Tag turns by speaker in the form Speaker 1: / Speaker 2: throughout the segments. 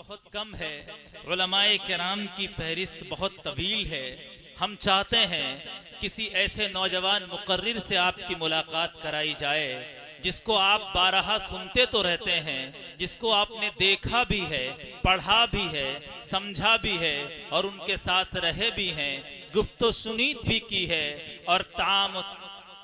Speaker 1: बहुत कम है, उलमाए किराम की फहरिस्त बहुत तवील है। हम चाहते हैं किसी ऐसे नौजवान मुकर्रिर से आपकी मुलाकात कराई जाए जिसको आप बारहा सुनते तो रहते हैं, जिसको आपने देखा भी है, पढ़ा भी है, समझा भी है और उनके साथ रहे भी हैं, गुफ्तो सुनीत भी की है और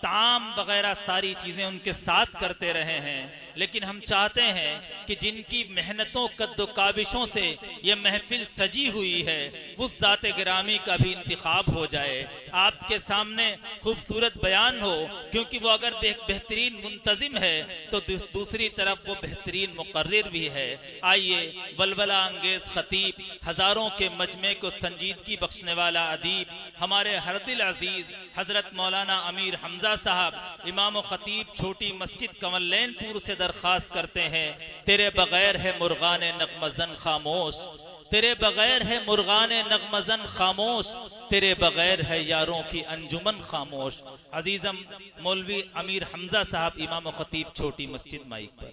Speaker 1: ताम वगैरह सारी चीजें उनके साथ करते रहे हैं। लेकिन हम चाहते हैं कि जिनकी मेहनतों कद्दो काबिशों से ये महफिल सजी हुई है, उस जाते गिरामी का भी इंतखाब हो जाए, आपके सामने खूबसूरत बयान हो, क्योंकि वो अगर बेहतरीन मुंतजिम है तो दूसरी तरफ वो बेहतरीन मुकर्रिर भी है। आइए वलवला अंगेज खतीब, हजारों के मजमे को संजीदगी बख्शने वाला अदीब, हमारे हरदिल अजीज हजरत मौलाना अमीर हमजा साहब, इमाम खतीब छोटी मस्जिद कंवलैनपुर से दरखास्त करते हैं, तेरे बगैर है मुर्गान नगमजन खामोश, तेरे बगैर है मुर्गान नगमजन खामोश, तेरे बगैर है यारों की अंजुमन खामोश। अजीजम मौलवी अमीर हमजा साहब, इमाम खतीब छोटी मस्जिद, माइक पर।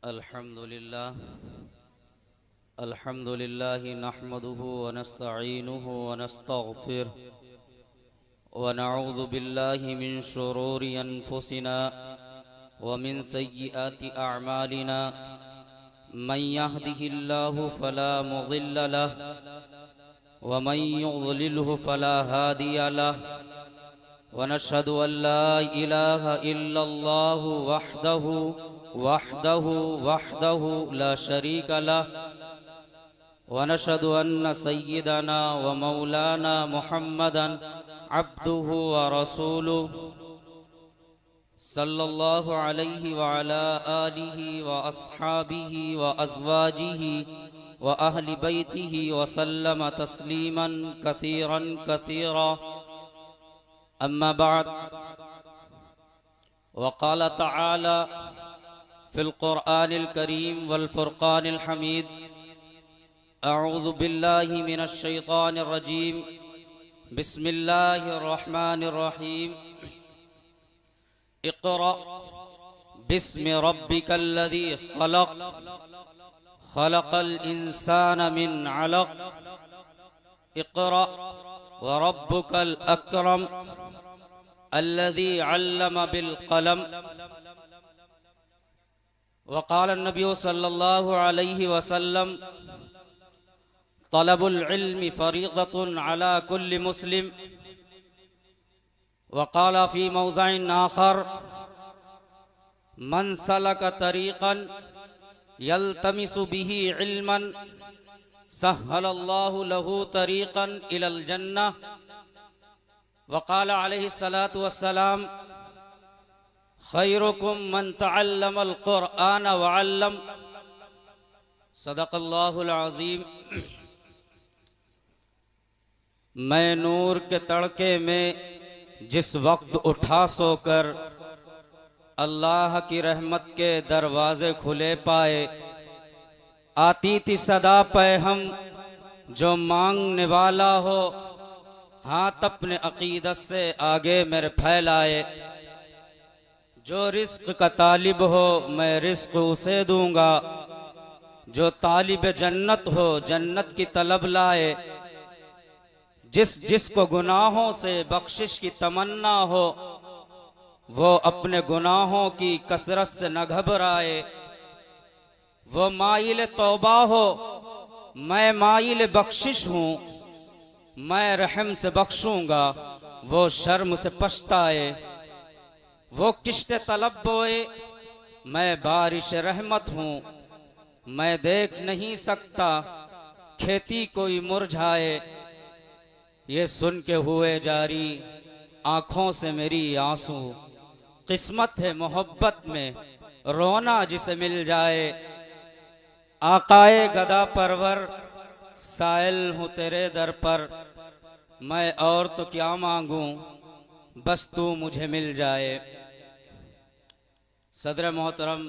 Speaker 2: अल्हम्दुलिल्लाह नहमदुहु व नस्तईनुहु व नस्तगफिरुह व नऊज़ु बिल्लाहि मिन शुरूरि अनफुसिना व मिन सय्यिआति अअमालिना मन यहदिहिल्लाहु फला मुज़िल्ल लहु व मन युज़लिलहु फला हादिय लहु व नशहदु अन ला इलाहा इल्लल्लाहु वहदहु ला शरीक लहु व नशहदु अन्न सय्यिदना व मौलाना मुहम्मदन अब्दुहु व रसूलुहु सल्लल्लाहु अलैहि व अला आलिहि व अस्हाबिहि व अज़वाजिहि व अहलि बैतिहि व सल्लम तस्लीमन कसीरन कसीरा। अम्मा बाद, वक़ाल तआला फ़िल क़ुरआनिल करीम वल फ़ुरक़ानिल हमीद, अऊज़ु बिल्लाहि मिनश शैतानिर रजीम, बिस्मिल्लाहिर रहमानिर रहीम। इक़रा बिस्मि रब्बिकल्लज़ी ख़लक़, ख़लक़ल इंसाना मिन अलक़, इक़रा व रब्बुकल अकरम अल्लज़ी अल्लम बिल क़लम। वक़ाल नबी सल्लल्लाहु अलैहि वसल्लम, तलबुल इल्मि फ़रीज़तुन अला कुल्लि मुस्लिम। वक़ाल फ़ी मौज़िइन आख़र, मन सलक तरीक़न यल्तमिसु बिही इल्मन सहलल्लाहु लहु तरीक़न इलल जन्नह। वक़ाल अलैहिस्सलातु वस्सलाम, खैरुकुम मन तअल्लमल क़ुरआन व अल्लम। सदक़ल्लाहुल अज़ीम। मैं नूर के तड़के में जिस वक्त उठा सोकर अल्लाह की रहमत के दरवाजे खुले पाए, आती थी सदा पे हम जो मांगने वाला हो, हाथ अपने अकीदत से आगे मेरे फैलाए। जो रिस्क का तालिब हो मैं रिस्क उसे दूंगा, जो तालिब जन्नत हो जन्नत की तलब लाए। जिसको गुनाहों से बख्शिश की तमन्ना हो, वो अपने गुनाहों की कसरत से न घबराए। वो माइल तौबा हो, मैं माइल बख्शिश हूँ, मैं रहम से बख्शूंगा, वो शर्म से पछताए। वो किश्ते तलब बोए, मैं बारिश रहमत हूँ, मैं देख नहीं सकता खेती कोई मुरझाए। ये सुन के हुए जारी आँखों से मेरी आंसू, किस्मत है मोहब्बत में रोना जिसे मिल जाए। आकाए गदा परवर साइल हूँ तेरे दर पर, मैं और तो क्या मांगूं बस तू मुझे मिल जाए। सदर मोहतरम,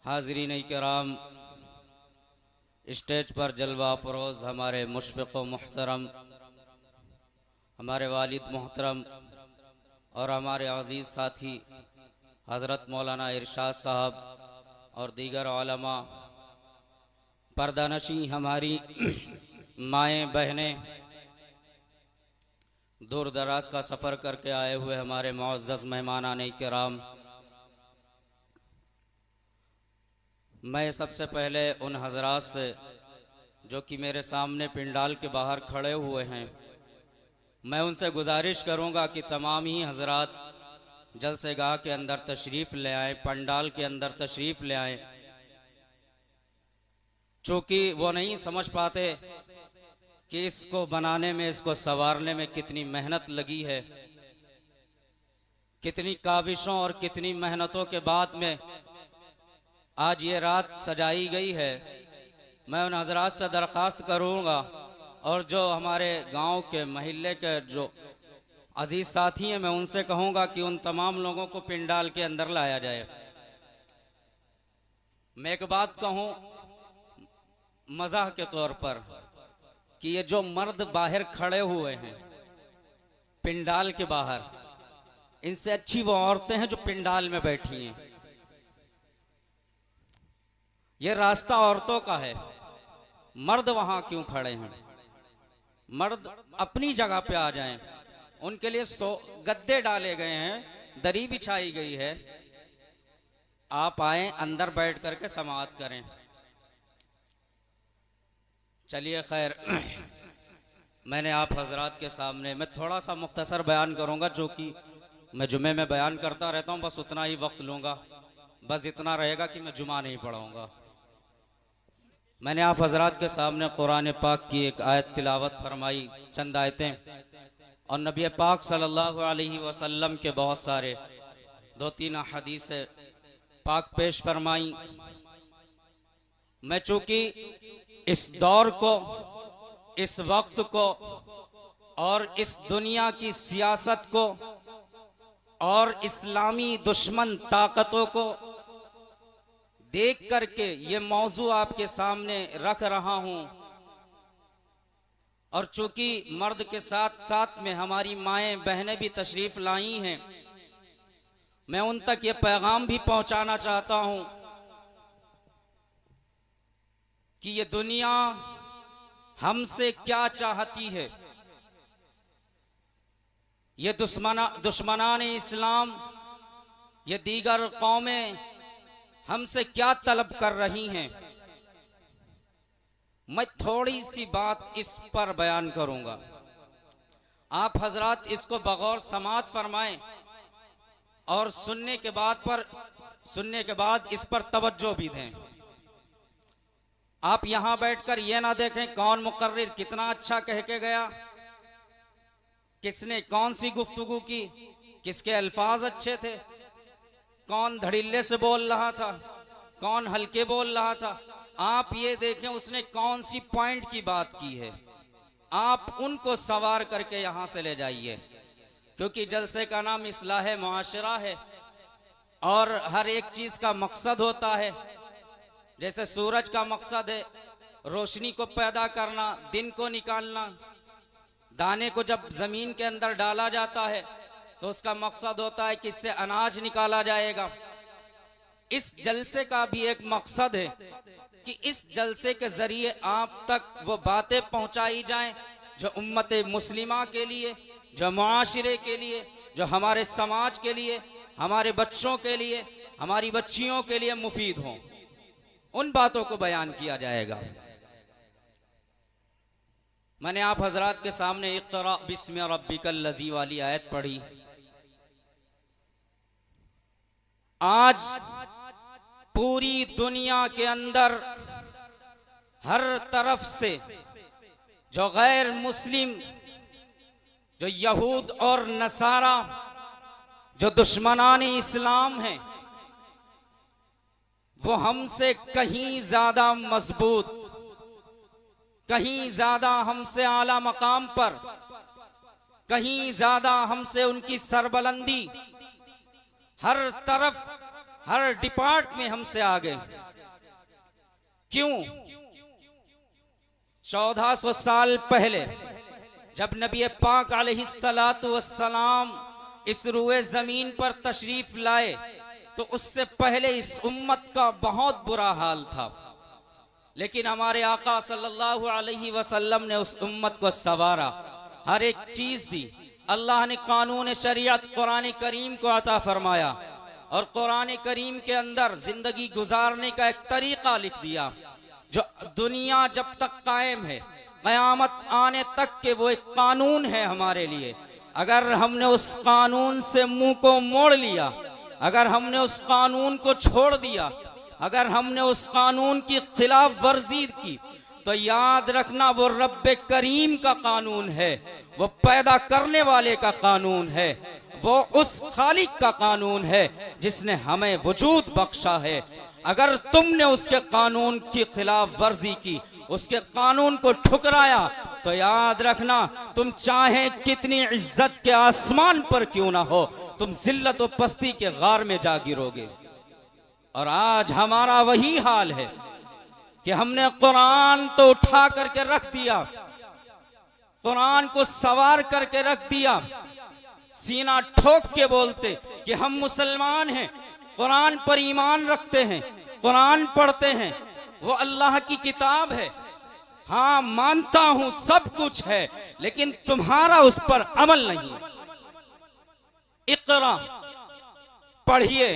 Speaker 2: हाज़रीन किराम, स्टेज पर जलवा फरोज़ हमारे मुशफ़िक़ व मुहतरम, हमारे वालिद मोहतरम और हमारे अज़ीज़ साथी हज़रत मौलाना इरशाद साहब और दीगर उलमा, पर्दानशी हमारी माएँ बहनें, दूर दराज का सफ़र करके आए हुए हमारे मुअज़्ज़ज़ मेहमानान किराम, मैं सबसे पहले उन हज़रात से जो कि मेरे सामने पिंडाल के बाहर खड़े हुए हैं, मैं उनसे गुजारिश करूंगा कि तमाम ही हज़रात जलसेगाह के अंदर तशरीफ़ ले आएँ, पंडाल के अंदर तशरीफ़ ले आएँ। चूँकि वो नहीं समझ पाते कि इसको बनाने में, इसको संवारने में कितनी मेहनत लगी है, कितनी काविशों और कितनी मेहनतों के बाद में आज ये रात सजाई गई है। मैं उन हज़रात से दरख्वास्त करूँगा और जो हमारे गांव के महल्ले के जो अजीज़ साथी हैं, मैं उनसे कहूँगा कि उन तमाम लोगों को पिंडाल के अंदर लाया जाए। मैं एक बात कहूँ मज़ाह के तौर पर कि ये जो मर्द बाहर खड़े हुए हैं पिंडाल के बाहर, इनसे अच्छी वो औरतें हैं जो पिंडाल में बैठी हैं। ये रास्ता औरतों का है, मर्द वहां क्यों खड़े हैं? मर्द अपनी जगह पे आ जाएं। उनके लिए गद्दे डाले गए हैं, दरी बिछाई गई है, आप आए अंदर बैठ करके समाअत करें। चलिए खैर, मैंने आप हजरात के सामने मैं थोड़ा सा मुख्तसर बयान करूंगा, जो कि मैं जुमे में बयान करता रहता हूं, बस उतना ही वक्त लूंगा, बस इतना रहेगा कि मैं जुमा नहीं पढ़ाऊंगा। मैंने आप हजरात के सामने कुरान पाक की एक आयत तिलावत फरमाई, चंद आयतें, और नबी पाक सल्लल्लाहु अलैहि वसल्लम के बहुत सारे 2-3 हदीस पाक पेश फरमाई। मैं चूंकि इस दौर को, इस वक्त को और इस दुनिया की सियासत को और इस्लामी दुश्मन ताकतों को देख करके ये मौजू आपके सामने रख रहा हूं, और चूंकि मर्द के साथ साथ में हमारी माएँ बहनें भी तशरीफ लाई हैं, मैं उन तक ये पैगाम भी पहुंचाना चाहता हूं कि ये दुनिया हमसे क्या चाहती है। ये दुश्मनान इस्लाम, ये दीगर कौमें हमसे क्या तलब कर रही हैं। मैं थोड़ी सी बात इस पर बयान करूंगा, आप हजरात इसको बगौर समाअत फरमाएं और सुनने के बाद इस पर तवज्जो भी दें। आप यहां बैठकर यह ना देखें कौन मुकर्रिर कितना अच्छा कह के गया, किसने कौन सी गुफ्तगू की, किसके अल्फाज अच्छे थे, कौन धड़िल्ले से बोल रहा था, कौन हल्के बोल रहा था। आप ये देखें उसने कौन सी पॉइंट की बात की है, आप उनको सवार करके यहां से ले जाइए, क्योंकि जलसे का नाम इस्लाह मुआशरा है और हर एक चीज का मकसद होता है। जैसे सूरज का मकसद है रोशनी को पैदा करना, दिन को निकालना। दाने को जब जमीन के अंदर डाला जाता है तो उसका मकसद होता है कि इससे अनाज निकाला जाएगा। इस जलसे का भी एक मकसद है कि इस जलसे के जरिए आप तक वो बातें पहुंचाई जाएं जो उम्मत मुस्लिमा के लिए, जो मुआशरे के लिए, जो हमारे समाज के लिए, हमारे बच्चों के लिए, हमारी बच्चियों के लिए मुफीद हों। उन बातों को बयान किया जाएगा। मैंने आप हजरात के सामने इक़रा बिस्मि रब्बिकल लज़ी वाली आयत पढ़ी। आज पूरी दुनिया के अंदर हर तरफ से जो गैर मुस्लिम, जो यहूद और नसारा, जो दुश्मनान इस्लाम हैं, वो हमसे कहीं ज्यादा मजबूत, कहीं ज्यादा हमसे आला मकाम पर, कहीं ज्यादा हमसे उनकी सरबलंदी, हर तरफ हर डिपार्ट में हमसे आगे। क्यों? 1400 साल पहले जब नबी पाक अलैहिस्सलातु वस्सलाम इस रुए जमीन पर तशरीफ लाए तो उससे पहले इस उम्मत का बहुत बुरा हाल था, लेकिन हमारे आका सल्लल्लाहु अलैहि वसल्लम ने उस उम्मत को संवारा, हर एक चीज दी। अल्लाह ने कानून शरीयत कुरान करीम को अता फरमाया और कुरान करीम के अंदर जिंदगी गुजारने का एक तरीका लिख दिया जो दुनिया जब तक कायम है, कयामत आने तक के वो एक कानून है हमारे लिए। अगर हमने उस कानून से मुंह को मोड़ लिया, अगर हमने उस कानून को छोड़ दिया, अगर हमने उस कानून की खिलाफ वर्जी की, तो याद रखना वो रब्बे करीम का कानून है, वो पैदा करने वाले का कानून है, वो उस खालिक का कानून है जिसने हमें वजूद बख्शा है। अगर तुमने उसके कानून की खिलाफ वर्जी की, उसके कानून को ठुकराया, तो याद रखना तुम चाहे कितनी इज्जत के आसमान पर क्यों ना हो, तुम जिल्लत और पस्ती के गार में जा गिरोगे। और आज हमारा वही हाल है कि हमने कुरान तो उठा करके रख दिया, कुरान को सवार करके रख दिया, सीना ठोक के बोलते कि हम मुसलमान हैं, कुरान पर ईमान रखते हैं, कुरान पढ़ते हैं, वो अल्लाह की किताब है, हाँ मानता हूं सब कुछ है, लेकिन तुम्हारा उस पर अमल नहीं। इक़रा पढ़िए।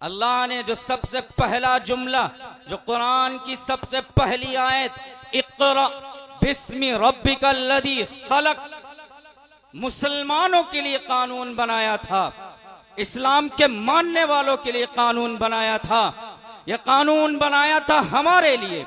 Speaker 2: अल्लाह ने जो सबसे पहला जुमला, जो कुरान की सबसे पहली आयत, इक़रा बिस्मि रब्बिकल लज़ी खलक, मुसलमानों के लिए कानून बनाया था, इस्लाम के मानने वालों के लिए कानून बनाया था। यह कानून बनाया था हमारे लिए,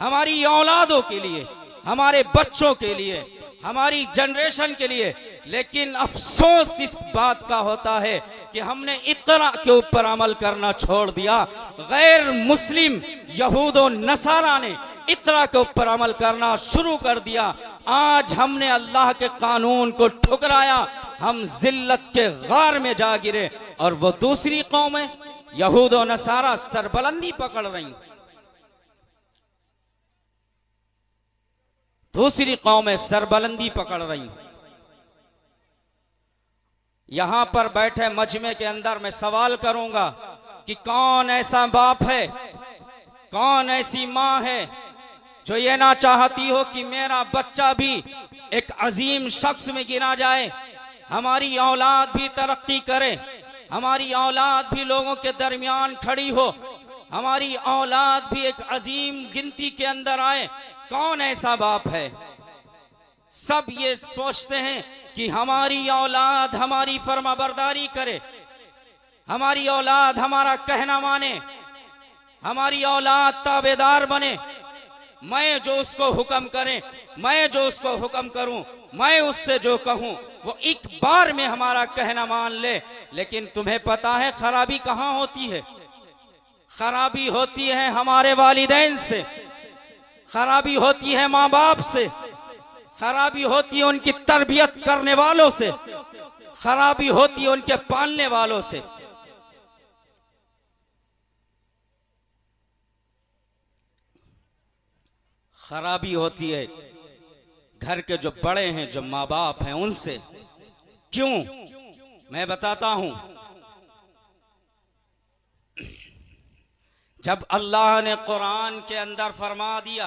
Speaker 2: हमारी औलादों के लिए, हमारे बच्चों के लिए, हमारी जनरेशन के लिए। लेकिन अफसोस इस बात का होता है कि हमने इक़रा के ऊपर अमल करना छोड़ दिया। गैर मुस्लिम यहूद और नसारा ने इक़रा के ऊपर अमल करना शुरू कर दिया। आज हमने अल्लाह के कानून को ठुकराया, हम जिल्लत के गार में जा गिरे, और वो दूसरी कौमें यहूद और नसारा सरबलंदी पकड़ रही, दूसरी कौमें सरबलंदी पकड़ रही। यहां पर बैठे मजमे के अंदर मैं सवाल करूंगा कि कौन ऐसा बाप है, कौन ऐसी मां है जो ये ना चाहती हो कि मेरा बच्चा भी एक अजीम शख्स में गिना जाए, हमारी औलाद भी तरक्की करे, हमारी औलाद भी लोगों के दरमियान खड़ी हो, हमारी औलाद भी एक अजीम गिनती के अंदर आए। कौन ऐसा बाप है? सब ये सोचते हैं कि हमारी औलाद हमारी फरमाबरदारी करे, हमारी औलाद हमारा कहना माने, हमारी औलाद ताबेदार बने, मैं जो उसको हुक्म करे, मैं जो उसको हुक्म करूं, मैं उससे जो कहूं वो एक बार में हमारा कहना मान ले। लेकिन तुम्हें पता है खराबी कहां होती है? खराबी होती है हमारे वालिदैन से, खराबी होती है माँ बाप से, खराबी होती है उनकी तरबियत करने वालों से, खराबी होती है उनके पालने वालों से। खराबी होती है घर के जो बड़े हैं, जो माँ बाप हैं, उनसे। क्यों? मैं बताता हूं। जब अल्लाह ने कुरान के अंदर फरमा दिया,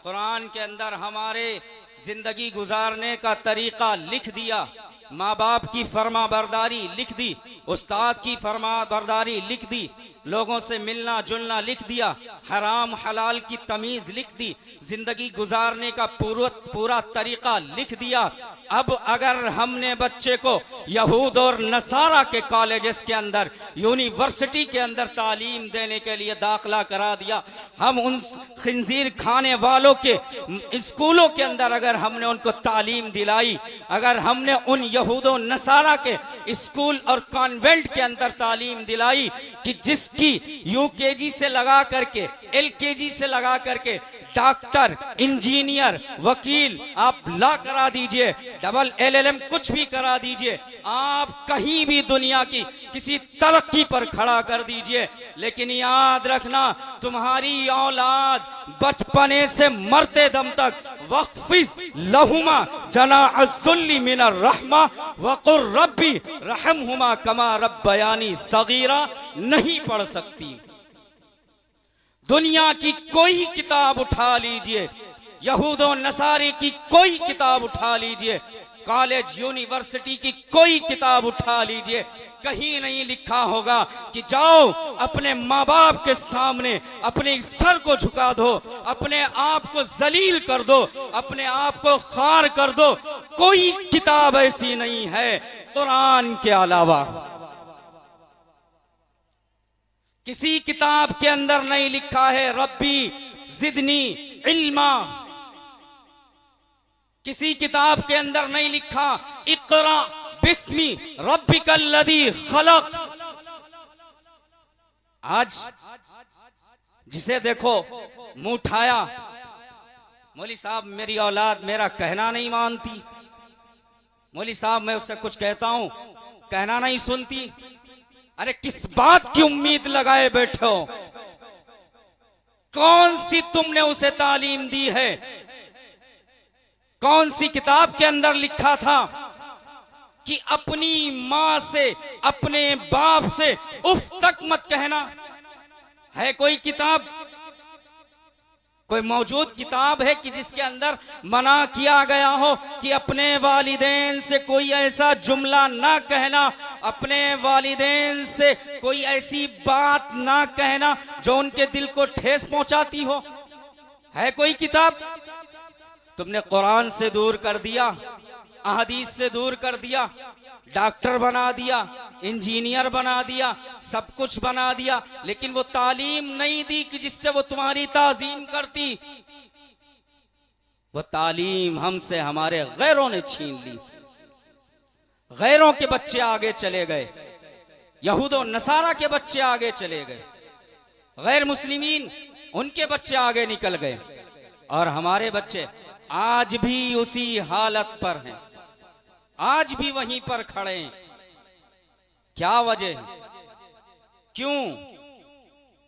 Speaker 2: कुरान के अंदर हमारे जिंदगी गुजारने का तरीका लिख दिया, माँ बाप की फरमाबरदारी लिख दी, उस्ताद की फरमाबरदारी लिख दी, लोगों से मिलना जुलना लिख दिया, हराम हलाल की तमीज लिख दी, जिंदगी गुजारने का पूरा तरीका लिख दिया। अब अगर हमने बच्चे को यहूद और नसारा के कॉलेजेस के अंदर, यूनिवर्सिटी के अंदर तालीम देने के लिए दाखला करा दिया, हम उन खिंजीर खाने वालों के स्कूलों के अंदर अगर हमने उनको तालीम दिलाई, अगर हमने उन यहूद और नसारा के स्कूल और कॉन्वेंट के अंदर तालीम दिलाई कि जिस जिसकी यूकेजी से लगा करके एलकेजी से लगा करके डॉक्टर, इंजीनियर, वकील, आप लॉ करा दीजिए, डबल LLM कुछ भी करा दीजिए, आप कहीं भी दुनिया की किसी तरक्की पर खड़ा कर दीजिए, लेकिन याद रखना तुम्हारी औलाद बचपने से मरते दम तक वक्फिज लहुमा जनाअज़्ज़ुल्ली मिनर रहमा वक़ुर रब्बी रहमहुमा कमा रब्बयानी सगीरा नहीं पढ़ सकती। दुनिया की कोई किताब उठा लीजिए, यहूदो नसारे की कोई किताब उठा लीजिए, कॉलेज यूनिवर्सिटी की कोई किताब उठा लीजिए, कहीं नहीं लिखा होगा कि जाओ अपने माँ बाप के सामने अपने सर को झुका दो, अपने आप को जलील कर दो, अपने आप को खार कर दो। कोई किताब ऐसी नहीं है कुरान के अलावा। किसी किताब के अंदर नहीं लिखा है रब्बी जिदनी इल्मा। किसी किताब के अंदर नहीं लिखा इक़रा बिस्मी रब्बिकल्लज़ी खलक। आज जिसे देखो मुंह उठाया, मौली साहब मेरी औलाद मेरा कहना नहीं मानती, मौली साहब मैं उससे कुछ कहता हूं कहना नहीं सुनती। अरे किस बात की उम्मीद लगाए बैठे हो? कौन सी तुमने उसे तालीम दी है? कौन सी किताब के अंदर लिखा था कि अपनी मां से अपने बाप से उफ तक मत कहना? है कोई किताब, कोई मौजूद किताब है कि जिसके अंदर मना किया गया हो कि अपने वालिदैन से कोई ऐसा जुमला ना कहना, अपने वालिदैन से कोई ऐसी बात ना कहना जो उनके दिल को ठेस पहुंचाती हो? है कोई किताब? तुमने कुरान से दूर कर दिया, अहदीस से दूर कर दिया, डॉक्टर बना दिया, इंजीनियर बना दिया, सब कुछ बना दिया, लेकिन वो तालीम नहीं दी कि जिससे वो तुम्हारी ताजीम करती। वो तालीम हमसे हमारे गैरों ने छीन ली। गैरों के बच्चे आगे चले गए, यहूदो नसारा के बच्चे आगे चले गए, गैर मुस्लिमीन उनके बच्चे आगे निकल गए, और हमारे बच्चे आज भी उसी हालत पर हैं, आज भी वहीं पर खड़े हैं। क्या वजह है? क्यों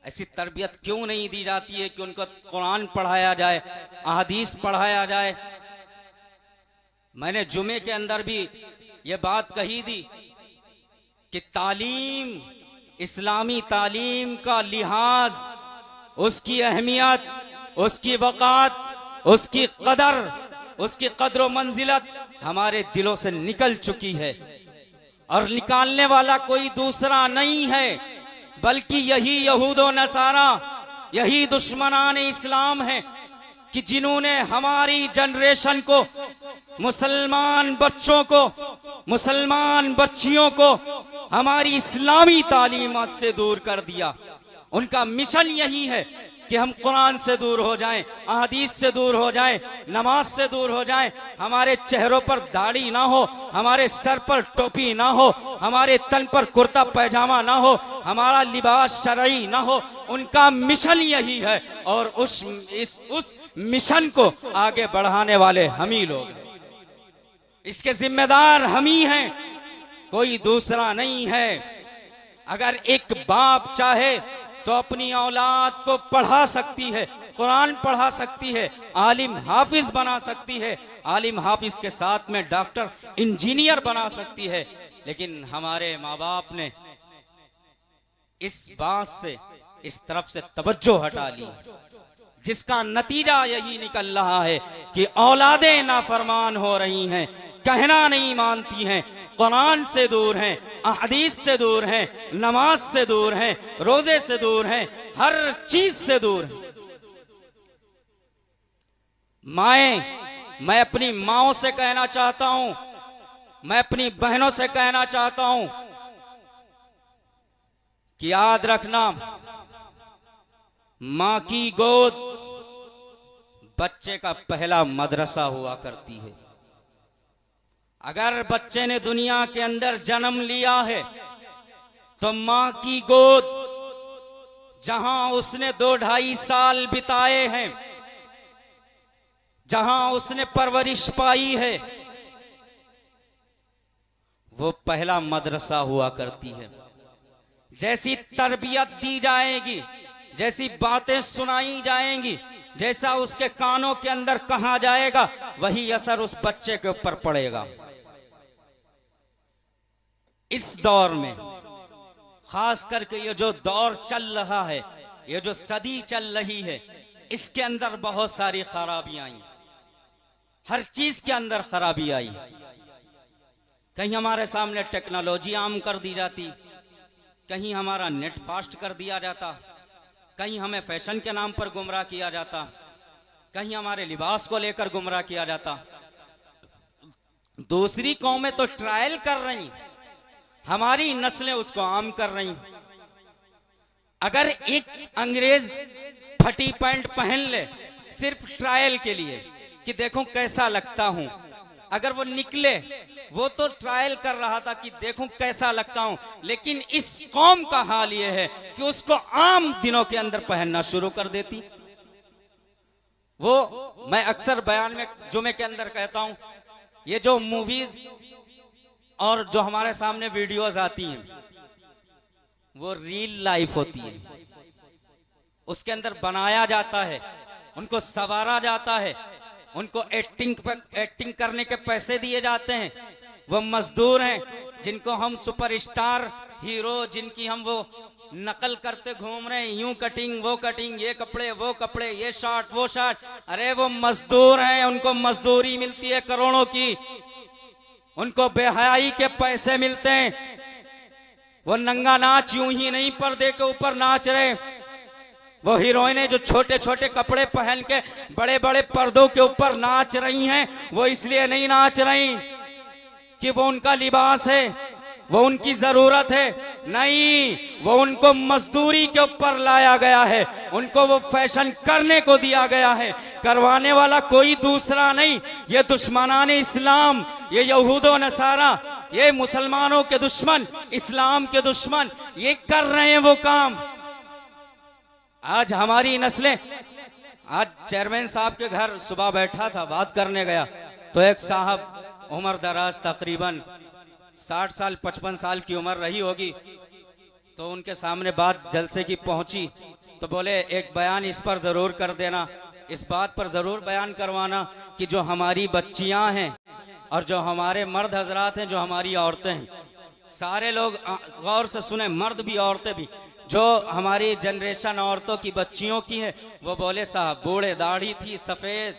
Speaker 2: ऐसी तरबियत क्यों नहीं दी जाती है कि उनको कुरान पढ़ाया जाए, अहदीस पढ़ाया जाए? मैंने जुमे के अंदर भी ये बात कही थी कि तालीम, इस्लामी तालीम का लिहाज, उसकी अहमियत, उसकी वक़ात, उसकी कदर, उसकी कद्र व मंजिलत हमारे दिलों से निकल चुकी है, और निकालने वाला कोई दूसरा नहीं है बल्कि यही यहूदो नसारा, यही दुश्मनान इस्लाम है कि जिन्होंने हमारी जनरेशन को, मुसलमान बच्चों को, मुसलमान बच्चियों को हमारी इस्लामी तालीमात से दूर कर दिया। उनका मिशन यही है कि हम कुरान से दूर हो जाएं, अहदीस से दूर हो जाएं, नमाज से दूर हो जाएं, हमारे चेहरों पर दाढ़ी ना हो, हमारे सर पर टोपी ना हो, हमारे तन पर कुर्ता पैजामा ना हो, हमारा लिबास शरई ना हो। उनका मिशन यही है, और उस मिशन को आगे बढ़ाने वाले हम ही लोग हैं, इसके जिम्मेदार हम ही हैं, कोई दूसरा नहीं है। अगर एक बाप चाहे तो अपनी औलाद को पढ़ा सकती है, कुरान पढ़ा सकती है, आलिम हाफिज बना सकती है, आलिम हाफिज के साथ में डॉक्टर, इंजीनियर बना सकती है, लेकिन हमारे माँ बाप ने इस बात से, इस तरफ से तवज्जो हटा ली, जिसका नतीजा यही निकल रहा है कि औलादें नाफरमान हो रही हैं, कहना नहीं मानती हैं, कुरान से दूर हैं, अहदीस से दूर हैं, नमाज से दूर हैं, रोजे से दूर हैं, हर चीज से दूर हैं। माएं, मैं अपनी माओं से कहना चाहता हूं, मैं अपनी बहनों से कहना चाहता हूं कि याद रखना, मां की गोद बच्चे का पहला मदरसा हुआ करती है। अगर बच्चे ने दुनिया के अंदर जन्म लिया है तो मां की गोद जहां उसने 2-2.5 साल बिताए हैं, जहां उसने परवरिश पाई है, वो पहला मदरसा हुआ करती है। जैसी तरबियत दी जाएगी, जैसी बातें सुनाई जाएंगी, जैसा उसके कानों के अंदर कहा जाएगा, वही असर उस बच्चे के ऊपर पड़ेगा। इस दौर में खास करके ये जो दौर चल रहा है, ये जो सदी चल रही है, इसके अंदर बहुत सारी खराबियां आई। हर चीज के अंदर खराबी आई। कहीं हमारे सामने टेक्नोलॉजी आम कर दी जाती, कहीं हमारा नेट फास्ट कर दिया जाता, कहीं हमें फैशन के नाम पर गुमराह किया जाता, कहीं हमारे लिबास को लेकर गुमराह किया जाता। दूसरी कौमें तो ट्रायल कर रही, हमारी नस्लें उसको आम कर रही। अगर एक अंग्रेज फटी पैंट पहन ले सिर्फ ट्रायल के लिए कि देखो कैसा लगता हूं, अगर वो निकले, वो तो ट्रायल कर रहा था कि देखो कैसा लगता हूं, लेकिन इस कौम का हाल ये है कि उसको आम दिनों के अंदर पहनना शुरू कर देती। वो मैं अक्सर बयान में जुमे के अंदर कहता हूं, ये जो मूवीज और जो हमारे सामने वीडियोस आती हैं, वो रियल लाइफ होती है। उसके अंदर बनाया जाता है, उनको संवारा जाता है, उनको एक्टिंग करने के पैसे दिए जाते हैं। वो मजदूर हैं जिनको हम सुपरस्टार हीरो, जिनकी हम वो नकल करते घूम रहे हैं, यूं कटिंग वो कटिंग, ये कपड़े वो कपड़े, ये शर्ट वो शर्ट। अरे वो मजदूर हैं, उनको मजदूरी मिलती है करोड़ों की, उनको बेहयाई के पैसे मिलते हैं। वो नंगा नाच यूं ही नहीं पर्दे के ऊपर नाच रहे। वो हीरोइनें जो छोटे छोटे कपड़े पहन के बड़े बड़े पर्दों के ऊपर नाच रही हैं, वो इसलिए नहीं नाच रही कि वो उनका लिबास है, वो उनकी जरूरत है, नहीं, वो उनको मजदूरी के ऊपर लाया गया है, उनको वो फैशन करने को दिया गया है। करवाने वाला कोई दूसरा नहीं, ये दुश्मनाने इस्लाम, ये यहूदो नसारा, ये मुसलमानों के दुश्मन, इस्लाम के दुश्मन, ये कर रहे हैं वो काम। आज हमारी नस्लें, आज चेयरमैन साहब के घर सुबह बैठा था, बात करने गया तो एक साहब उम्र दराज, तकरीबन 60 साल 55 साल की उम्र रही होगी, तो उनके सामने बात जलसे की पहुंची तो बोले एक बयान इस पर जरूर कर देना, इस बात पर जरूर बयान करवाना कि जो हमारी बच्चियां हैं और जो हमारे मर्द हजरात हैं, जो हमारी औरतें हैं, सारे लोग गौर से सुने, मर्द भी औरतें भी, जो हमारी जनरेशन औरतों की बच्चियों की है, वो बोले साहब बूढ़े, दाढ़ी थी सफेद,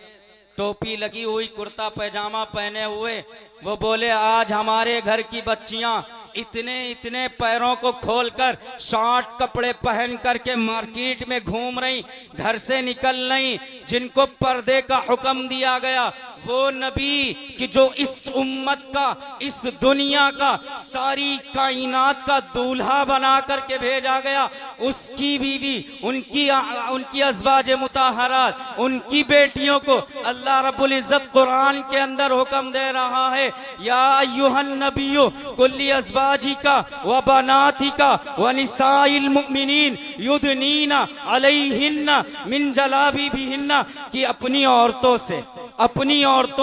Speaker 2: टोपी लगी हुई, कुर्ता पैजामा पहने हुए, वो बोले आज हमारे घर की बच्चियां इतने इतने पैरों को खोलकर शॉर्ट कपड़े पहन करके मार्केट में घूम रही, घर से निकल रही। जिनको पर्दे का हुक्म दिया गया, वो नबी कि जो इस उम्मत का, इस दुनिया का, सारी कायनात का दूल्हा बना करके भेजा गया, उसकी बीवी, उनकी अज़वाज मुताहरात, उनकी बेटियों को अल्लाह रब्बुल इज्जत कुरान के अंदर हुक्म दे रहा है, या अय्युहन नबिय्यु कुल्ली अज़वाजिका व बनातिका व निसाइल मुमिनीन युदनीना अलैहिन्ना मिन जलाबिबिहिन्ना, कि अपनी औरतों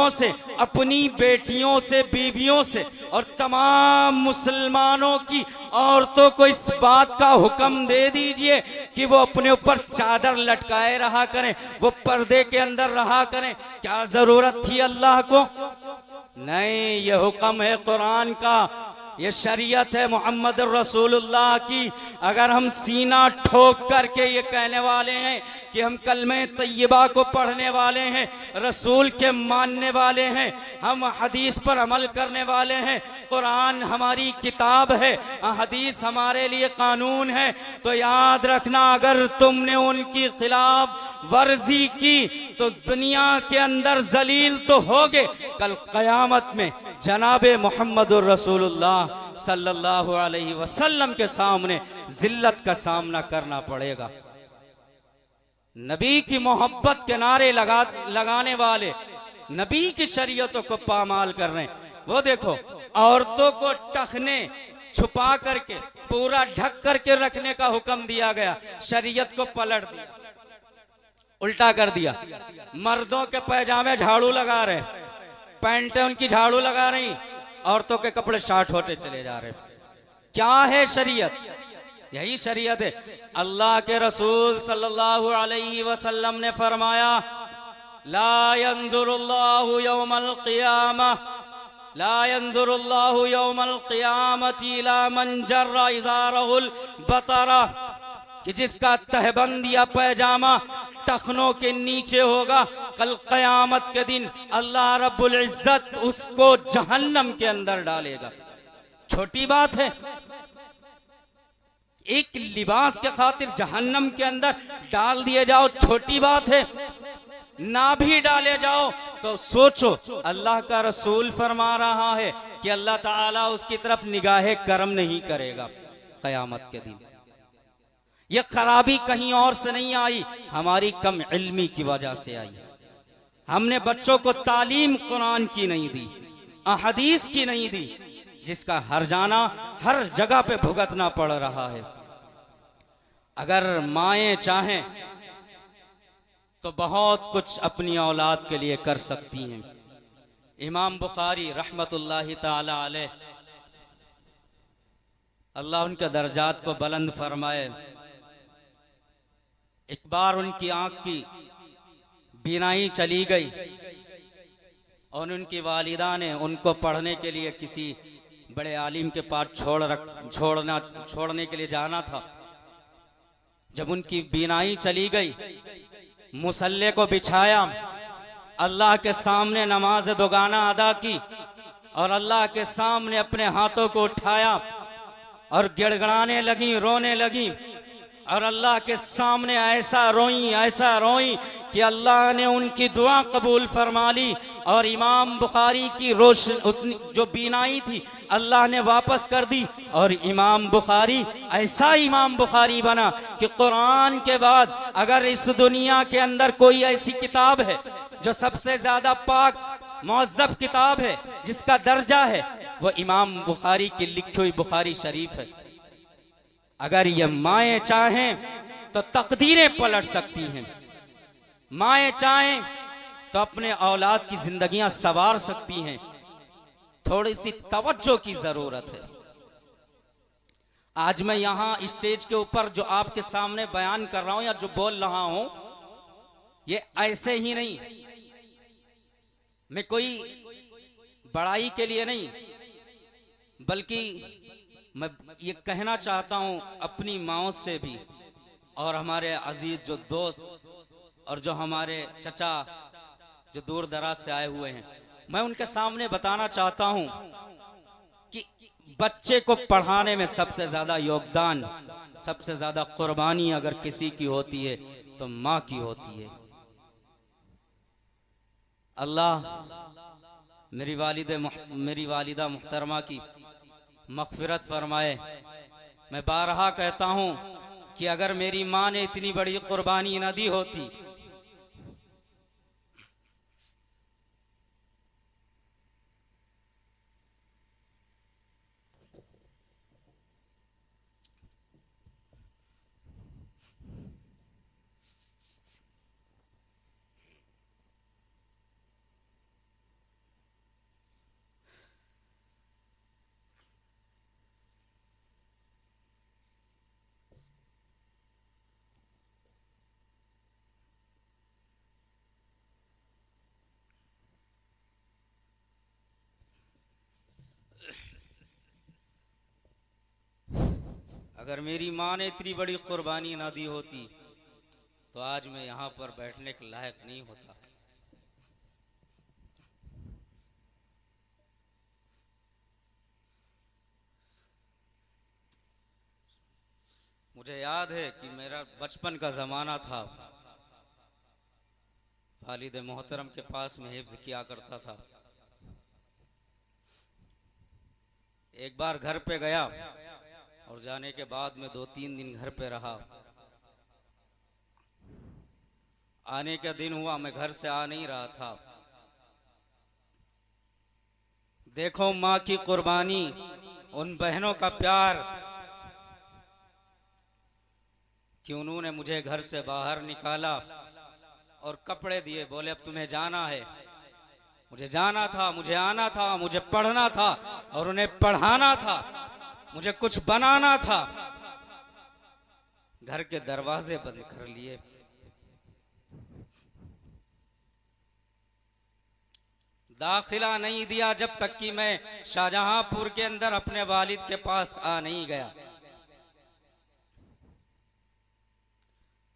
Speaker 2: से, अपनी बेटियों से, बीवियों से और तमाम मुसलमानों की औरतों को इस बात का हुक्म दे दीजिए कि वो अपने ऊपर चादर लटकाए रहा करें, वो पर्दे के अंदर रहा करें। क्या जरूरत थी अल्लाह को? नहीं, ये हुक्म है कुरान का, ये शरीयत है मोहम्मद रसूलुल्लाह की। अगर हम सीना ठोक करके ये कहने वाले हैं कि हम कलमे तैयबा को पढ़ने वाले हैं, रसूल के मानने वाले हैं, हम हदीस पर अमल करने वाले हैं, कुरान हमारी किताब है, हदीस हमारे लिए कानून है, तो याद रखना अगर तुमने उनकी खिलाफ वर्जी की तो दुनिया के अंदर जलील तो होगे, कल कयामत में जनाबे मोहम्मदुर रसूलुल्लाह सल्लल्लाहु अलैहि वसल्लम के सामने जिल्लत का सामना करना पड़ेगा। नबी की मोहब्बत के नारे लगाने वाले, नबी की शरीयतों को पामाल कर रहे हैं। वो देखो औरतों को टखने, छुपा करके, पूरा ढक करके रखने का हुक्म दिया गया। शरीयत को पलट दिया, उल्टा कर दिया। मर्दों के पैजामे झाड़ू लगा रहे, पैंटें उनकी झाड़ू लगा रही, औरतों के कपड़े शार्ट होते चले जा रहे। क्या है शरीयत? यही शरीयत है। अल्लाह के रसूल सल्लल्लाहु अलैहि वसल्लम ने फरमाया, ला यंजुरुल्लाहु यौमल क़ियामह, ला यंजुरुल्लाहु यौमल क़ियामति इला मन जर्रा इज़ारहुल बतरा, कि जिसका तहबंद या पैजामा टखनों के नीचे होगा, कल क़यामत के दिन अल्लाह रब्बुल इज्जत उसको जहन्नम के अंदर डालेगा। छोटी बात है, एक लिबास के खातिर जहन्नम के अंदर डाल दिए जाओ, छोटी बात है। ना भी डाले जाओ तो सोचो, अल्लाह का रसूल फरमा रहा है कि अल्लाह ताला उसकी तरफ निगाहे करम नहीं करेगा क़यामत के दिन। यह खराबी कहीं और से नहीं आई, हमारी कम इल्मी की वजह से आई। हमने बच्चों को तालीम कुरान की नहीं दी, अहदीस की नहीं दी, जिसका हर जाना हर जगह पे भुगतना पड़ रहा है। अगर माएं चाहें तो बहुत कुछ अपनी औलाद के लिए कर सकती हैं। इमाम बुखारी रहमतुल्लाहि ताला अलैह, अल्लाह उनके दर्जात को बुलंद फरमाए, एक बार उनकी आंख की बीनाई चली गई और उनकी वालिदा ने उनको पढ़ने के लिए किसी बड़े आलिम के पास छोड़ने के लिए जाना था। जब उनकी बीनाई चली गई, मुसल्ले को बिछाया, अल्लाह के सामने नमाज दोगाना अदा की और अल्लाह के सामने अपने हाथों को उठाया और गिड़गिड़ाने लगी, रोने लगी और अल्लाह के सामने ऐसा रोई कि अल्लाह ने उनकी दुआ कबूल फरमा ली। और इमाम बुखारी की रोशनी जो बीनाई थी अल्लाह ने वापस कर दी और इमाम बुखारी ऐसा इमाम बुखारी बना कि कुरान के बाद अगर इस दुनिया के अंदर कोई ऐसी किताब है जो सबसे ज्यादा पाक मुअज़्ज़ब किताब है, जिसका दर्जा है, वो इमाम बुखारी की लिखी हुई बुखारी शरीफ है। अगर ये माएं चाहें तो तकदीरें पलट सकती हैं, माएं चाहें तो अपने औलाद की जिंदगियां संवार सकती हैं। थोड़ी सी तवज्जो की जरूरत है। आज मैं यहां स्टेज के ऊपर जो आपके सामने बयान कर रहा हूं या जो बोल रहा हूं, ये ऐसे ही नहीं, मैं कोई बड़ाई के लिए नहीं, बल्कि मैं ये कहना चाहता हूं अपनी माओं से भी और हमारे अजीज जो दोस्त और जो हमारे चचा जो दूर दराज से आए हुए हैं, मैं उनके सामने बताना चाहता हूं कि बच्चे को पढ़ाने में सबसे ज्यादा योगदान, सबसे ज्यादा कुर्बानी अगर किसी की होती है तो माँ की होती है। अल्लाह मेरी वालिदा मुहतरमा की मग़फ़िरत फरमाए। मैं बारहा कहता हूं कि अगर मेरी माँ ने इतनी बड़ी कुर्बानी न दी होती, अगर मेरी माँ ने इतनी बड़ी कुर्बानी ना दी होती तो आज मैं यहाँ पर बैठने के लायक नहीं होता। मुझे याद है कि मेरा बचपन का ज़माना था, वालिद मोहतरम के पास में हिफ्ज़ किया करता था। एक बार घर पे गया और जाने के बाद में 2-3 दिन घर पे रहा। आने का दिन हुआ, मैं घर से आ नहीं रहा था। देखो माँ की कुर्बानी उन बहनों का प्यार कि उन्होंने मुझे घर से बाहर निकाला और कपड़े दिए, बोले अब तुम्हें जाना है। मुझे जाना था, मुझे आना था, मुझे पढ़ना था और उन्हें पढ़ाना था, मुझे कुछ बनाना था। घर के दरवाजे बंद कर लिए। दाखिला नहीं दिया जब तक कि मैं शाहजहांपुर के अंदर अपने वालिद के पास आ नहीं गया।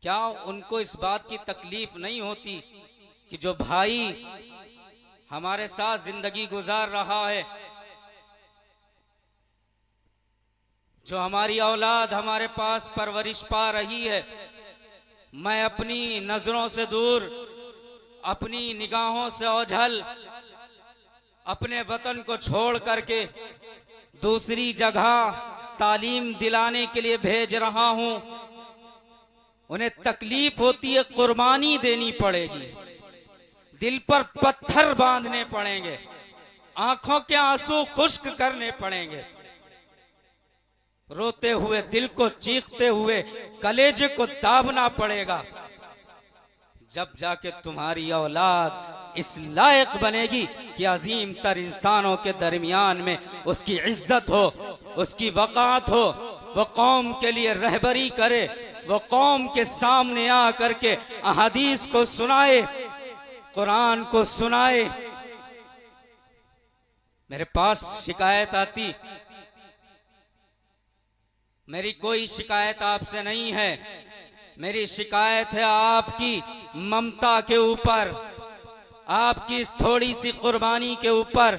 Speaker 2: क्या उनको इस बात की तकलीफ नहीं होती कि जो भाई हमारे साथ जिंदगी गुजार रहा है, जो हमारी औलाद हमारे पास परवरिश पा रही है, मैं अपनी नजरों से दूर, अपनी निगाहों से ओझल, अपने वतन को छोड़ करके दूसरी जगह तालीम दिलाने के लिए भेज रहा हूं। उन्हें तकलीफ होती है, कुर्बानी देनी पड़ेगी, दिल पर पत्थर बांधने पड़ेंगे, आंखों के आंसू खुश्क करने पड़ेंगे, रोते हुए दिल को चीखते हुए कलेजे को दाबना पड़ेगा, जब जाके तुम्हारी औलाद इस लायक बनेगी कि अजीम तर इंसानों के दरमियान में उसकी इज्जत हो, उसकी वक़ात हो, वो कौम के लिए रहबरी करे, वो कौम के सामने आ करके अहादीस को सुनाए, कुरान को सुनाए। मेरे पास शिकायत आती, मेरी कोई शिकायत आपसे नहीं है, मेरी शिकायत है आपकी ममता के ऊपर, आपकी इस थोड़ी सी कुर्बानी के ऊपर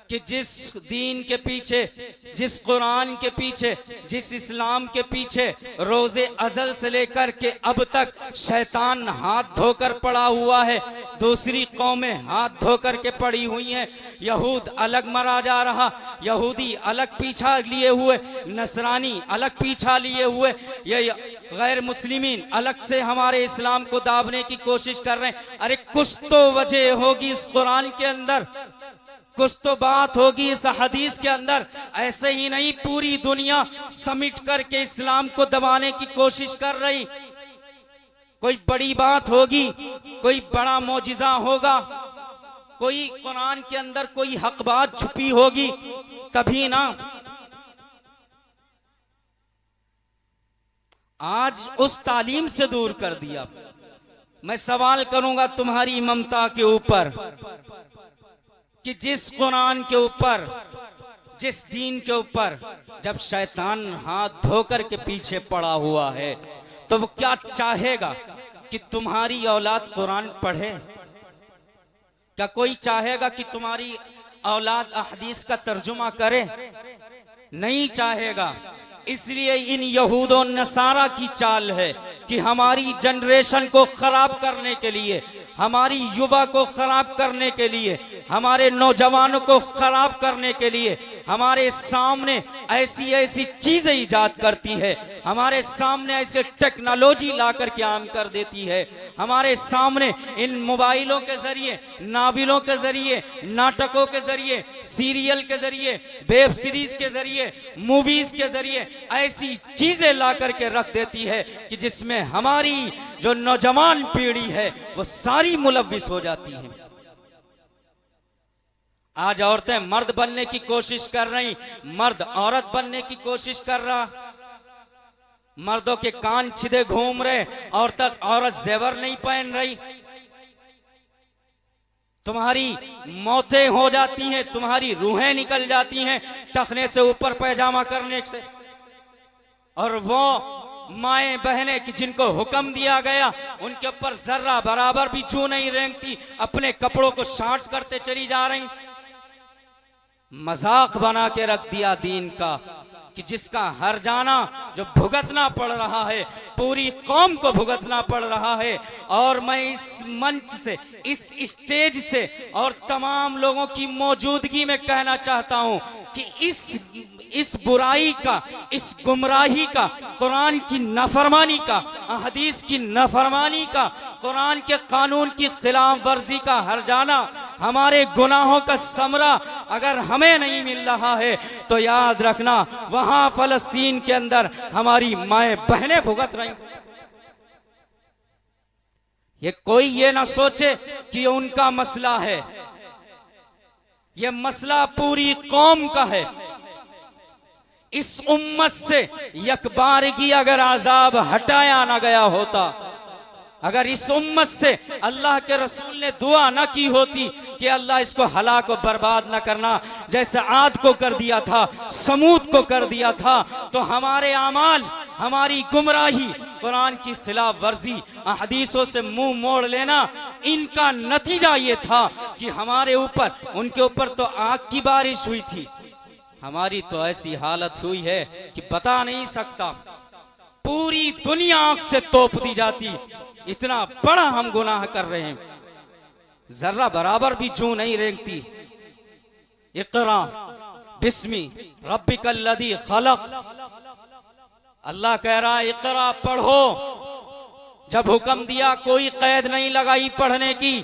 Speaker 2: कि जिस दीन के पीछे, जिस कुरान के पीछे, जिस इस्लाम के पीछे रोजे अजल से लेकर के अब तक शैतान हाथ धोकर पड़ा हुआ है, दूसरी कौमें हाथ धोकर के पड़ी हुई हैं। यहूद अलग मरा जा रहा, यहूदी अलग पीछा लिए हुए, नसरानी अलग पीछा लिए हुए, ये गैर मुस्लिमीन अलग से हमारे इस्लाम को दाबने की कोशिश कर रहे हैं। अरे कुछ तो वजह होगी इस कुरान के अंदर, कुछ तो बात होगी इस हदीस के अंदर। ऐसे ही नहीं पूरी दुनिया समेट करके इस्लाम को दबाने की कोशिश कर रही। कोई बड़ी बात होगी, कोई बड़ा मौजिजा होगा, कोई कुरान के अंदर कोई हक बात छुपी होगी, कभी ना। आज उस तालीम से दूर कर दिया। मैं सवाल करूंगा तुम्हारी ममता के ऊपर कि जिस कुरान के ऊपर, जिस दीन के ऊपर जब शैतान हाथ धोकर के पीछे पड़ा हुआ है, तो वो क्या चाहेगा कि तुम्हारी औलाद कुरान पढ़े? क्या कोई चाहेगा कि तुम्हारी औलाद हदीस का तर्जुमा करे? नहीं चाहेगा। इसलिए इन यहूदों नसारा की चाल है कि हमारी जनरेशन को खराब करने के लिए, हमारी युवा को खराब करने के लिए, हमारे नौजवानों को खराब करने के लिए हमारे सामने ऐसी ऐसी चीजें इजाद करती है, हमारे सामने ऐसे टेक्नोलॉजी ला करके आम कर देती है, हमारे सामने इन मोबाइलों के जरिए, नावलों के जरिए, नाटकों के जरिए, सीरियल के जरिए, वेब सीरीज के जरिए, मूवीज के जरिए ऐसी चीजें ला करके रख देती है कि जिसमें हमारी जो नौजवान पीढ़ी है वो सारी मुलव्विस हो जाती है। आज औरतें मर्द बनने की कोशिश कर रही, मर्द औरत बनने की कोशिश कर रहा, मर्दों के कान छिदे घूम रहे, औरत जेवर नहीं पहन रही। तुम्हारी मौतें हो जाती हैं, तुम्हारी रूहें निकल जाती हैं टखने से ऊपर पैजामा करने से। और वो माएं बहनें कि जिनको हुक्म दिया गया उनके ऊपर जर्रा बराबर भी चू नहीं रेंगती, अपने कपड़ों को शांट करते चली जा रही। मजाक बना के रख दिया दीन का कि जिसका हर जाना जो भुगतना पड़ रहा है, पूरी कौम को भुगतना पड़ रहा है। और मैं इस मंच से, इस स्टेज से और तमाम लोगों की मौजूदगी में कहना चाहता हूं कि इस बुराई का, इस गुमराही का, कुरान की नाफरमानी का, हदीस की नाफरमानी का, कुरान के कानून की खिलाफ वर्जी का हर जाना, हमारे गुनाहों का समरा अगर हमें नहीं मिल रहा है तो याद रखना वहां फलस्तीन के अंदर हमारी माएं बहनें भुगत रही। ये कोई ये ना सोचे कि ये उनका मसला है, ये मसला पूरी कौम का है। इस उम्मत से यकबारगी अगर आजाब हटाया ना गया होता, अगर इस उम्मत से अल्लाह के रसूल ने दुआ ना की होती कि अल्लाह इसको हलाक और बर्बाद ना करना, जैसे आद को कर दिया था, समूद को कर दिया था, तो हमारे आमाल, हमारी गुमराही, कुरान की खिलाफ वर्जी, हदीसों से मुंह मोड़ लेना, इनका नतीजा ये था कि हमारे ऊपर, उनके ऊपर तो आग की बारिश हुई थी, हमारी तो ऐसी हालत हुई है कि बता नहीं सकता। पूरी दुनिया आंख से तोप दी जाती, इतना बड़ा हम गुनाह कर रहे हैं, जर्रा बराबर भी जू नहीं रेंगती। इक़रा बिस्मी रब्बिकल लज़ी खलक, अल्लाह कह रहा है इक़रा पढ़ो। जब हुक्म दिया कोई कैद नहीं लगाई पढ़ने की,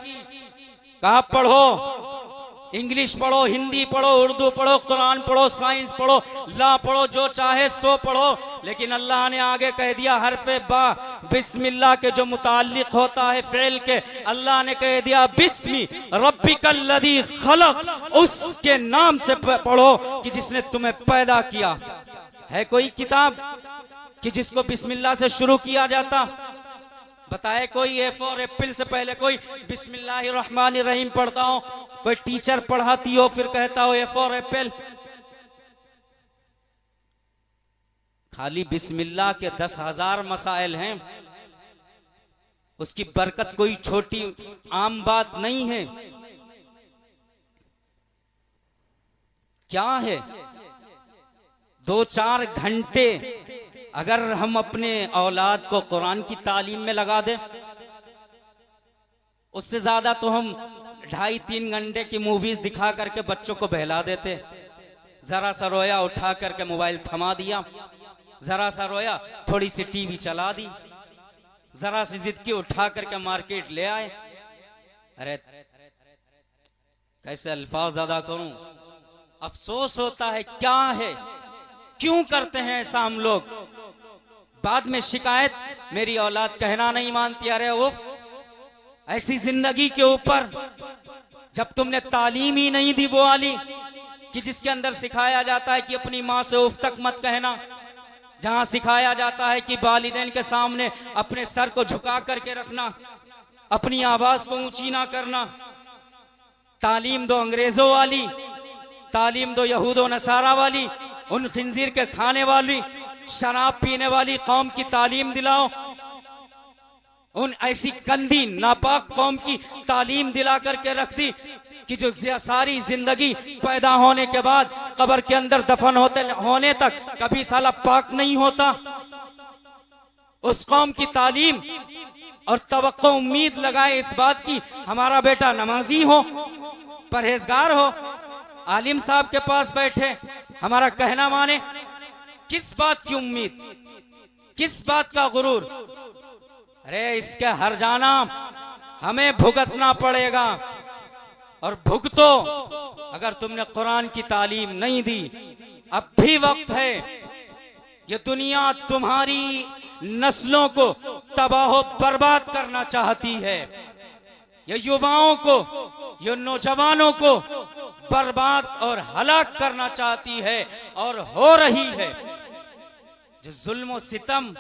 Speaker 2: कहा पढ़ो, इंग्लिश पढ़ो, हिंदी पढ़ो, उर्दू पढ़ो, कुरान पढ़ो, साइंस पढ़ो, ला पढ़ो, जो चाहे सो पढ़ो। लेकिन अल्लाह ने आगे कह दिया हरफे बा बिस्मिल्लाह के जो मुताल्लिक होता है फेल के, अल्लाह ने कह दिया बिस्मी रब्बिकल लज़ी खलक, उसके नाम से पढ़ो कि जिसने तुम्हें पैदा किया। है कोई किताब कि जिसको बिस्मिल्लाह से शुरू किया जाता? बताए कोई? ए फॉर एप्पल से पहले कोई बिस्मिल्लाहिर्रहमानिर्रहीम पढ़ता हो? कोई टीचर पढ़ाती हो फिर कहता हो ए फॉर एप्पल? खाली बिस्मिल्लाह के 10,000 मसाइल हैं, उसकी बरकत कोई छोटी आम बात नहीं है। क्या है? 2-4 घंटे अगर हम अपने औलाद को कुरान की तालीम में लगा दें, उससे ज्यादा तो हम 2.5-3 घंटे की मूवीज दिखा करके बच्चों को बहला देते। जरा सा रोया उठा करके मोबाइल थमा दिया, जरा सा रोया थोड़ी सी टीवी चला दी, जरा सी जिद की उठा करके मार्केट ले आए। अरे कैसे अल्फाज अदा करूं, अफसोस होता है। क्या है, क्यों करते हैं ऐसा हम लोग? बाद में शिकायत, मेरी औलाद कहना नहीं मानती। अरे उफ, ऐसी जिंदगी के ऊपर जब तुमने तालीम ही नहीं दी वो वाली कि जिसके अंदर सिखाया जाता है कि अपनी माँ से उफ तक मत कहना, जहां सिखाया जाता है कि वालिदैन के सामने अपने सर को झुका करके रखना, अपनी आवाज को ऊंची ना करना। तालीम दो अंग्रेजों वाली, तालीम दो यहूदो नसारा वाली, उन खिंजीर के खाने वाली, शराब पीने वाली कौम की तालीम दिलाओ। उन ऐसी गंदी नापाक कौम की तालीम दिला करके रख दी कि जो सारी जिंदगी पैदा होने के बाद कब्र के अंदर दफन होने तक कभी साला पाक नहीं होता। उस कौम की तालीम और तवक्को उम्मीद लगाए इस बात की हमारा बेटा नमाजी हो, परहेजगार हो, आलिम साहब के पास बैठे, हमारा कहना माने। किस बात की उम्मीद, किस बात का गुरूर? अरे इसके हर जाना हमें भुगतना पड़ेगा। और भुगतो, अगर तुमने कुरान की तालीम नहीं दी, अब भी वक्त है। ये दुनिया तुम्हारी नस्लों को तबाह बर्बाद करना चाहती है, ये युवाओं को, ये नौजवानों को बर्बाद और हलाक करना चाहती है और हो रही है। जो जुल्म सितम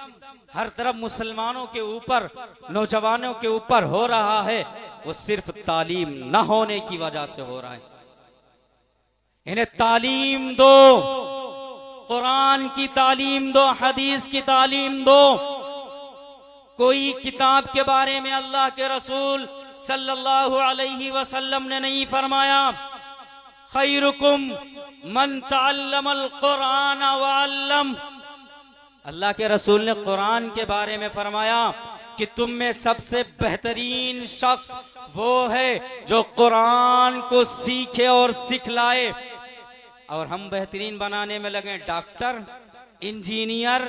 Speaker 2: हर तरफ मुसलमानों के ऊपर, नौजवानों के ऊपर हो रहा है, वो सिर्फ तालीम न होने की वजह से हो रहा है। इन्हें तालीम दो, कुरान की तालीम दो, हदीस की तालीम दो। कोई किताब के बारे में अल्लाह के रसूल सल्लल्लाहु अलैहि वसल्लम ने नहीं फरमाया खैरुकुम मन तअल्लमल कुरान व अल्लम। अल्लाह के रसूल ने कुरान के बारे में फरमाया कि तुम में सबसे बेहतरीन शख्स वो है जो कुरान को सीखे और सिखलाए। और हम बेहतरीन बनाने में लगे डॉक्टर, इंजीनियर,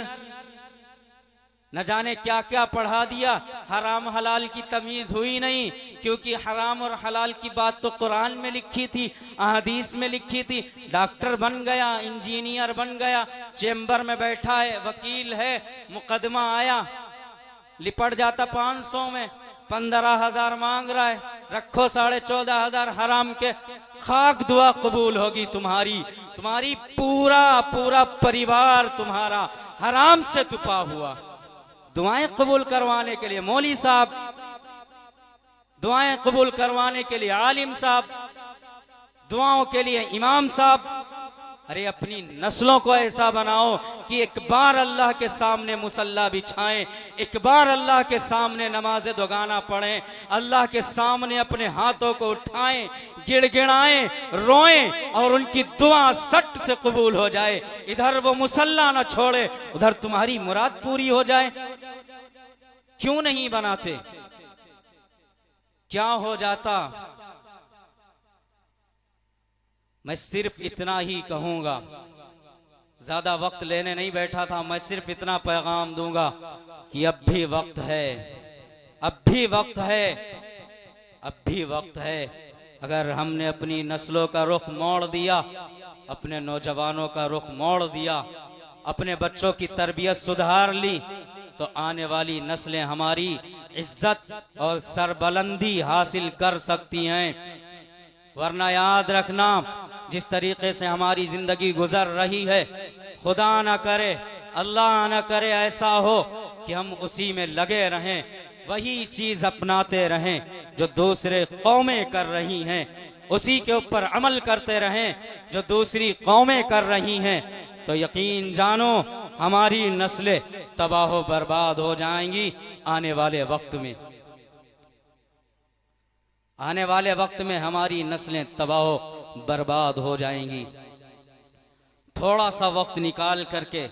Speaker 2: न जाने क्या क्या पढ़ा दिया, हराम हलाल की तमीज हुई नहीं, क्योंकि हराम और हलाल की बात तो कुरान में लिखी थी, अहदीस में लिखी थी। डॉक्टर बन गया, इंजीनियर बन गया, चेंबर में बैठा है, वकील है, मुकदमा आया, लिपट जाता 500 में, 15,000 मांग रहा है, रखो 14,500 हराम के, खाक दुआ कबूल होगी तुम्हारी, तुम्हारी पूरा पूरा परिवार तुम्हारा हराम से तुपा हुआ। दुआएं कबूल करवाने के लिए मौली साहब, दुआएं कबूल करवाने के लिए आलिम साहब, दुआओं के लिए इमाम साहब। अरे अपनी नस्लों को ऐसा बनाओ कि एक बार अल्लाह के सामने मुसल्ला बिछाएं, एक बार अल्लाह के सामने नमाज दोगाना पढ़ें, अल्लाह के सामने अपने हाथों को उठाएं, गिड़गिड़ाएं, रोएं और उनकी दुआ सट से कबूल हो जाए। इधर वो मुसल्ला न छोड़े, उधर तुम्हारी मुराद पूरी हो जाए। क्यों नहीं बनाते? क्या हो जाता? मैं सिर्फ इतना ही कहूंगा, ज्यादा वक्त लेने नहीं बैठा था, मैं सिर्फ इतना पैगाम दूंगा कि अब भी वक्त है, अब भी वक्त है, अब भी वक्त है। अगर हमने अपनी नस्लों का रुख मोड़ दिया, अपने नौजवानों का रुख मोड़ दिया, अपने बच्चों की तरबियत सुधार ली, तो आने वाली नस्लें हमारी इज्जत और सरबलंदी हासिल कर सकती हैं। वरना याद रखना, जिस तरीके से हमारी जिंदगी गुजर रही है, खुदा ना करे, अल्लाह ना करे ऐसा हो कि हम उसी में लगे रहें, वही चीज अपनाते रहें जो दूसरे कौमें कर रही हैं, उसी के ऊपर अमल करते रहें जो दूसरी कौमें कर रही हैं, तो यकीन जानो हमारी नस्लें तबाह बर्बाद हो जाएंगी। आने वाले वक्त में, आने वाले वक्त में हमारी नस्लें तबाह बर्बाद हो जाएंगी। थोड़ा सा वक्त निकाल करके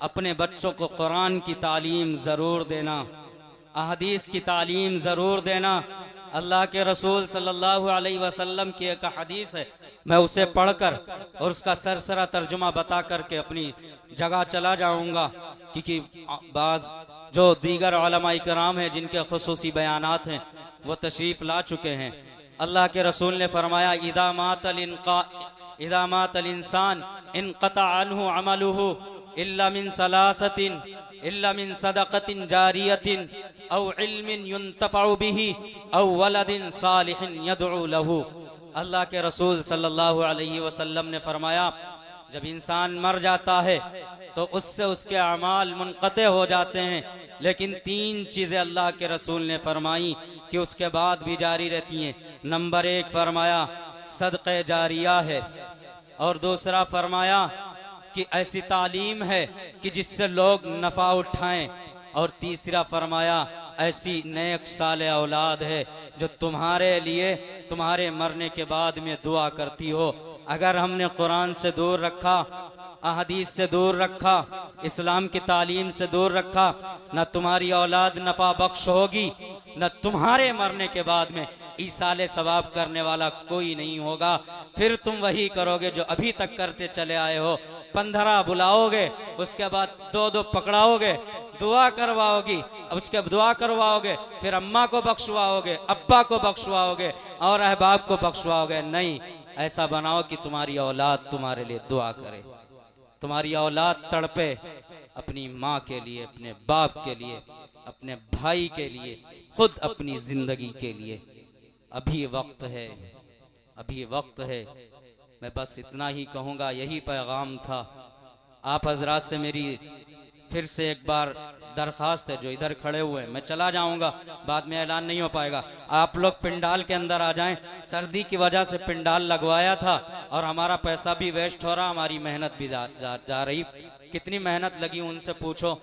Speaker 2: अपने बच्चों को कुरान की तालीम जरूर देना, अहदीस की तालीम जरूर देना। अल्लाह के रसूल सल्लल्लाहु अलैहि वसल्लम की एक हदीस है, मैं उसे पढ़कर और उसका सरसरा तर्जुमा बता करके अपनी जगह चला जाऊंगा, क्योंकि बाज जो दीगर उलमा इकराम हैं जिनके खुसूसी बयानात हैं वो तशरीफ ला चुके हैं। अल्लाह के रसूल ने फरमाया, इदा मातल इंसान इनक़ता अन्हु अमलुहु इल्ला मिन सलासतिन इल्ला मिन सदक़तिन जारियतिन औ इल्मिन युन्तफ़उ बिही औ वलदिन सालिहिन यदउ लहू। अल्लाह के रसूल सल्लल्लाहु अलैहि वसल्लम ने फरमाया, जब इंसान मर जाता है तो उससे उसके अमाल मुनक़ते हो जाते हैं, लेकिन 3 चीजें अल्लाह के रसूल ने फरमाई कि उसके बाद भी जारी रहती हैं। नंबर 1 फरमाया सदक़े जारिया है, और दूसरा फरमाया कि ऐसी तालीम है कि जिससे लोग नफा उठाएं, और तीसरा फरमाया ऐसी नेक साले औलाद है जो तुम्हारे लिए तुम्हारे मरने के बाद में दुआ करती हो। अगर हमने कुरान से दूर रखा, अहदीस से दूर रखा, इस्लाम की तालीम से दूर रखा, न तुम्हारी औलाद नफा बख्श होगी, न तुम्हारे मरने के बाद में ईसाले सवाब करने वाला कोई नहीं होगा। फिर तुम वही करोगे जो अभी तक करते चले आए हो। 15 बुलाओगे, उसके बाद 2-2 पकड़ाओगे, दुआ करवाओगी, अब उसके दुआ करवाओगे, फिर अम्मा को बख्शवाओगे, अब्बा को बख्शवाओगे और अहबाब को बख्शवाओगे। नहीं, ऐसा बनाओ कि तुम्हारी औलाद तुम्हारे लिए दुआ करे, तुम्हारी औलाद तड़पे अपनी माँ के लिए, अपने बाप के लिए, अपने भाई के लिए, खुद अपनी जिंदगी के लिए। अभी वक्त है, अभी वक्त है। मैं बस इतना ही कहूँगा, यही पैगाम था। आप हजरात से मेरी फिर से एक बार दरख्वास्त है, जो इधर खड़े हुए हैं, मैं चला जाऊंगा, बाद में ऐलान नहीं हो पाएगा। आप लोग पिंडाल के अंदर आ जाएं। सर्दी की वजह से पिंडाल लगवाया था और हमारा पैसा भी वेस्ट हो रहा, हमारी मेहनत भी जा रही। कितनी मेहनत लगी उनसे पूछो,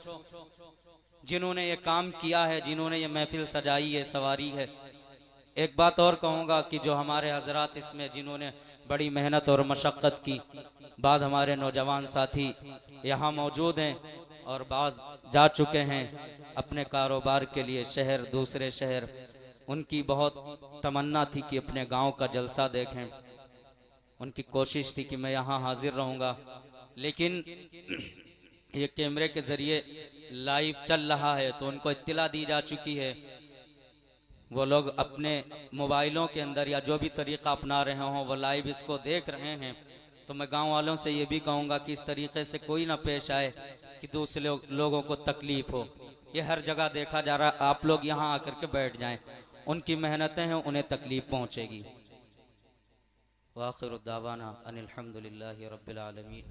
Speaker 2: जिन्होंने ये काम किया है, जिन्होंने ये महफिल सजाई है, सवारी है। एक बात और कहूँगा कि जो हमारे हजरात इसमें जिन्होंने बड़ी मेहनत और मशक्क़त की, बाद हमारे नौजवान साथी यहाँ मौजूद हैं और बाज जा चुके हैं अपने कारोबार के लिए शहर, दूसरे शहर। उनकी बहुत तमन्ना थी कि अपने गांव का जलसा देखें, उनकी कोशिश थी कि मैं यहाँ हाजिर रहूँगा, लेकिन ये कैमरे के ज़रिए लाइव चल रहा है तो उनको इत्तला दी जा चुकी है। वो लोग अपने मोबाइलों के अंदर या जो भी तरीका अपना रहे हों वो लाइव इसको देख रहे हैं। तो मैं गांव वालों से ये भी कहूँगा कि इस तरीके से कोई ना पेश आए कि दूसरे लोगों को तकलीफ हो। ये हर जगह देखा जा रहा है, आप लोग यहाँ आकर के बैठ जाएं, उनकी मेहनतें हैं, उन्हें तकलीफ पहुँचेगी। वाखिर दावाना अनिल हम्दुलिल्लाहि रब्बिल आलमीन।